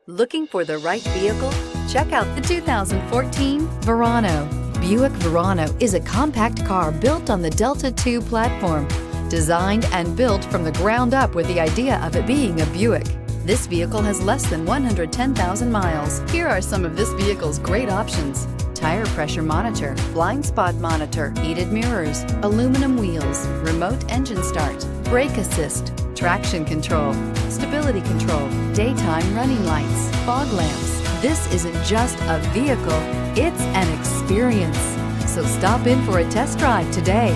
Looking for the right vehicle? Check out the 2014 Verano. Buick Verano is a compact car built on the Delta II platform. Designed and built from the ground up with the idea of it being a Buick. This vehicle has less than 110,000 miles. Here are some of this vehicle's great options: tire pressure monitor, blind spot monitor, heated mirrors, aluminum wheels, remote engine start, brake assist, traction control, stability control, daytime running lights, fog lamps. This isn't just a vehicle, it's an experience. So stop in for a test drive today.